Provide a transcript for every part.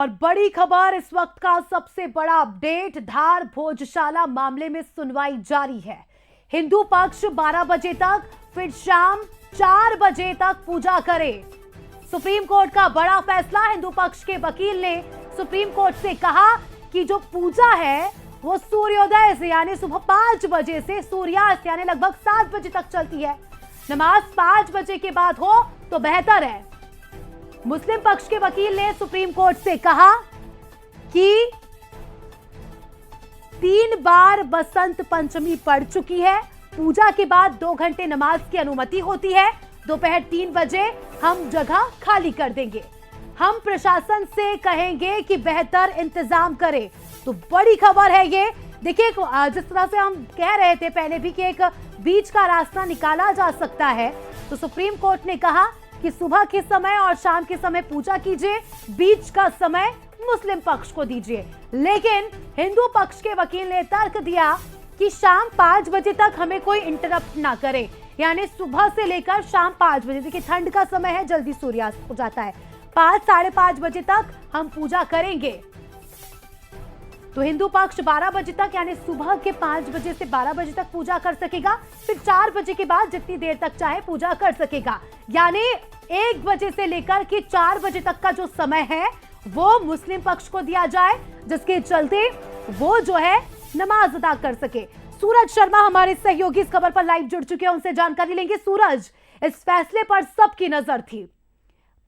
और बड़ी खबर, इस वक्त का सबसे बड़ा अपडेट, धार भोजशाला मामले में सुनवाई जारी है। हिंदू पक्ष 12 बजे तक, फिर शाम 4 बजे तक पूजा करे। सुप्रीम कोर्ट का बड़ा फैसला। हिंदू पक्ष के वकील ने सुप्रीम कोर्ट से कहा कि जो पूजा है वो सूर्योदय से यानी सुबह 5 बजे से सूर्यास्त यानी लगभग 7 बजे तक चलती है। नमाज 5 बजे के बाद हो तो बेहतर है। मुस्लिम पक्ष के वकील ने सुप्रीम कोर्ट से कहा कि 3 बार बसंत पंचमी पड़ चुकी है। पूजा के बाद 2 घंटे नमाज की अनुमति होती है। दोपहर 3 बजे हम जगह खाली कर देंगे। हम प्रशासन से कहेंगे कि बेहतर इंतजाम करे। तो बड़ी खबर है ये। देखिए, जिस तरह से हम कह रहे थे पहले भी कि एक बीच का रास्ता निकाला जा सकता है, तो सुप्रीम कोर्ट ने कहा कि सुबह के समय और शाम के समय पूजा कीजिए, बीच का समय मुस्लिम पक्ष को दीजिए। लेकिन हिंदू पक्ष के वकील ने तर्क दिया कि शाम 5 बजे तक हमें कोई इंटरप्ट ना करे, यानी सुबह से लेकर शाम 5 बजे। देखिए, ठंड का समय है, जल्दी सूर्यास्त हो जाता है। 5 साढ़े 5 बजे तक हम पूजा करेंगे। तो हिंदू पक्ष 12 बजे तक यानी सुबह के 5 बजे से 12 बजे तक पूजा कर सकेगा। फिर 4 बजे के बाद जितनी देर तक चाहे पूजा कर सकेगा। यानी 1 बजे से लेकर के 4 बजे तक का जो समय है वो मुस्लिम पक्ष को दिया जाए, जिसके चलते वो जो है नमाज अदा कर सके। सूरज शर्मा हमारे सहयोगी इस खबर पर लाइव जुड़ चुके हैं, उनसे जानकारी लेंगे। सूरज, इस फैसले पर सबकी नजर थी।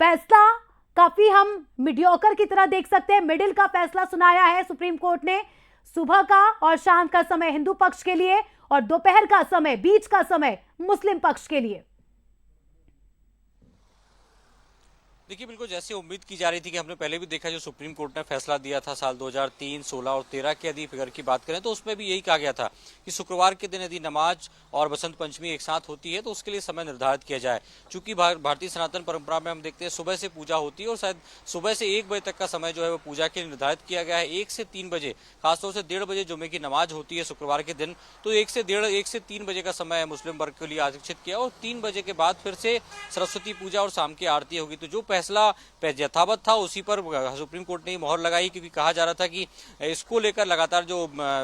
फैसला काफी हम मीडियोकर की तरह देख सकते हैं, मिडिल का फैसला सुनाया है सुप्रीम कोर्ट ने। सुबह का और शाम का समय हिंदू पक्ष के लिए और दोपहर का समय, बीच का समय मुस्लिम पक्ष के लिए। देखिए, बिल्कुल जैसे उम्मीद की जा रही थी कि हमने पहले भी देखा, जो सुप्रीम कोर्ट ने फैसला दिया था साल 2003, 16 और 13 के यदि फिगर की बात करें तो उसमें भी यही कहा गया था कि शुक्रवार के दिन यदि नमाज और बसंत पंचमी एक साथ होती है तो उसके लिए समय निर्धारित किया जाए। चूंकि भारतीय सनातन परंपरा में हम देखते हैं सुबह से पूजा होती है और शायद सुबह से 1 बजे तक का समय जो है वो पूजा के लिए निर्धारित किया गया है। 1 से 3 बजे, खासतौर से 1:30 बजे जुमे की नमाज होती है शुक्रवार के दिन, तो 1 से 3 बजे का समय मुस्लिम वर्ग के लिए आरक्षित किया और 3 बजे के बाद फिर से सरस्वती पूजा और शाम की आरती होगी। तो जो फैसला यथावत था उसी पर सुप्रीम कोर्ट ने मोहर लगाई, क्योंकि कहा जा रहा था कि इसको लेकर लगातार जो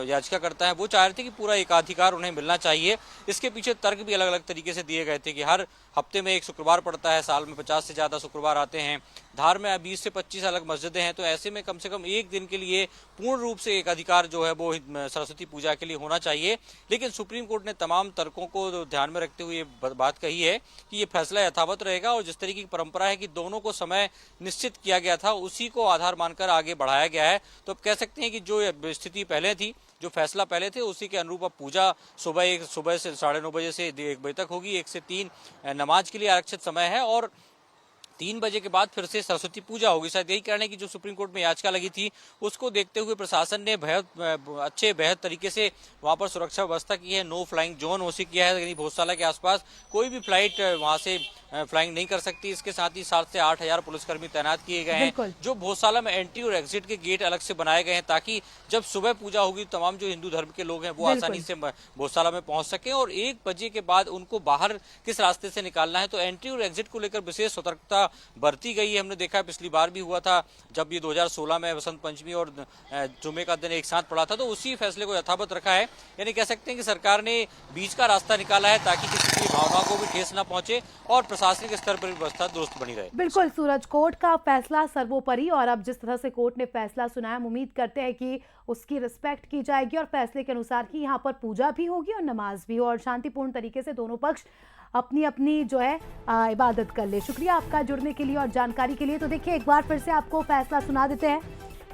याचिका करता है वो चाह रहे थे कि पूरा एकाधिकार उन्हें मिलना चाहिए। इसके पीछे तर्क भी अलग अलग तरीके से दिए गए थे कि हर हफ्ते में एक शुक्रवार पड़ता है, साल में 50 से ज्यादा शुक्रवार आते हैं, धार में 20 से 25 अलग मस्जिदें हैं, तो ऐसे में कम से कम एक दिन के लिए पूर्ण रूप से एक अधिकार जो है वो सरस्वती पूजा के लिए होना चाहिए। लेकिन सुप्रीम कोर्ट ने तमाम तर्कों को ध्यान में रखते हुए बात कही है कि ये फैसला यथावत रहेगा और जिस तरीके की परंपरा है कि दोनों को समय निश्चित किया गया था उसी को आधार मानकर आगे बढ़ाया गया है। तो अब कह सकते हैं कि जो स्थिति पहले थी, जो फैसला पहले थे, उसी के अनुरूप अब पूजा सुबह से 9:30 बजे से 1 बजे तक होगी। 1 से 3 नमाज के लिए आरक्षित समय है और 3 बजे के बाद फिर से सरस्वती पूजा होगी। शायद यही कारण है कि जो सुप्रीम कोर्ट में याचिका लगी थी उसको देखते हुए प्रशासन ने बेहद तरीके से वहां पर सुरक्षा व्यवस्था की है। नो फ्लाइंग जोन घोषित किया है, यानी भोजशाला के आसपास कोई भी फ्लाइट वहां से फ्लाइंग नहीं कर सकती। इसके साथ ही 7 से 8 हजार पुलिसकर्मी तैनात किए गए हैं। जो भोजशाला में एंट्री और एग्जिट के गेट अलग से बनाए गए हैं ताकि जब सुबह पूजा होगी तमाम जो हिंदू धर्म के लोग हैं वो आसानी से भोजशाला में पहुंच सके और 1 बजे के बाद उनको बाहर किस रास्ते से निकालना है, तो एंट्री और एग्जिट को लेकर विशेष सतर्कता बरती गई है। हमने देखा पिछली बार भी हुआ था जब ये 2016 में बसंत पंचमी और जुमे का दिन एक साथ पड़ा था, तो उसी फैसले को यथावत रखा है। यानी कह सकते हैं कि सरकार ने बीच का रास्ता निकाला है ताकि किसी की भावनाओं को भी ठेस न पहुंचे और प्रशासनिक स्तर पर व्यवस्था दुरुस्त बनी रहे। बिल्कुल सूरज, कोर्ट का फैसला सर्वोपरि और अब जिस तरह से कोर्ट ने फैसला सुनाया, हम उम्मीद करते हैं कि उसकी रिस्पेक्ट की जाएगी और फैसले के अनुसार ही यहाँ पर पूजा भी होगी और नमाज भी हो और शांतिपूर्ण तरीके से दोनों पक्ष अपनी अपनी जो है इबादत कर ले। शुक्रिया आपका जुड़ने के लिए और जानकारी के लिए। तो देखिए, एक बार फिर से आपको फैसला सुना देते हैं।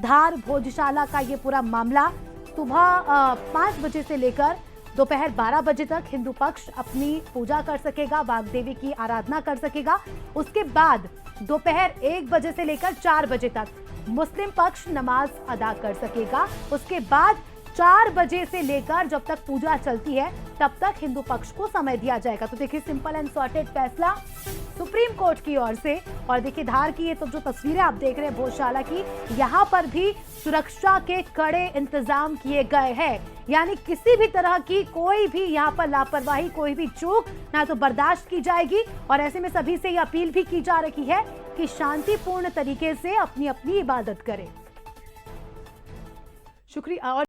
धार भोजशाला का ये पूरा मामला, सुबह 5 बजे से लेकर दोपहर 12 बजे तक हिंदू पक्ष अपनी पूजा कर सकेगा, वाग्देवी की आराधना कर सकेगा। उसके बाद दोपहर 1 बजे से लेकर 4 बजे तक मुस्लिम पक्ष नमाज अदा कर सकेगा। उसके बाद 4 बजे से लेकर जब तक पूजा चलती है तब तक हिंदू पक्ष को समय दिया जाएगा। तो देखिए, सिंपल एंड सॉर्टेड फैसला सुप्रीम कोर्ट की ओर से। और देखिए, धार की ये तो जो तस्वीरें आप देख रहे हैं भोजशाला की, यहाँ पर भी सुरक्षा के कड़े इंतजाम किए गए हैं। यानी किसी भी तरह की कोई भी यहाँ पर लापरवाही, कोई भी चूक ना तो बर्दाश्त की जाएगी। और ऐसे में सभी से ये अपील भी की जा रही है कि शांतिपूर्ण तरीके से अपनी अपनी इबादत करें। शुक्रिया। और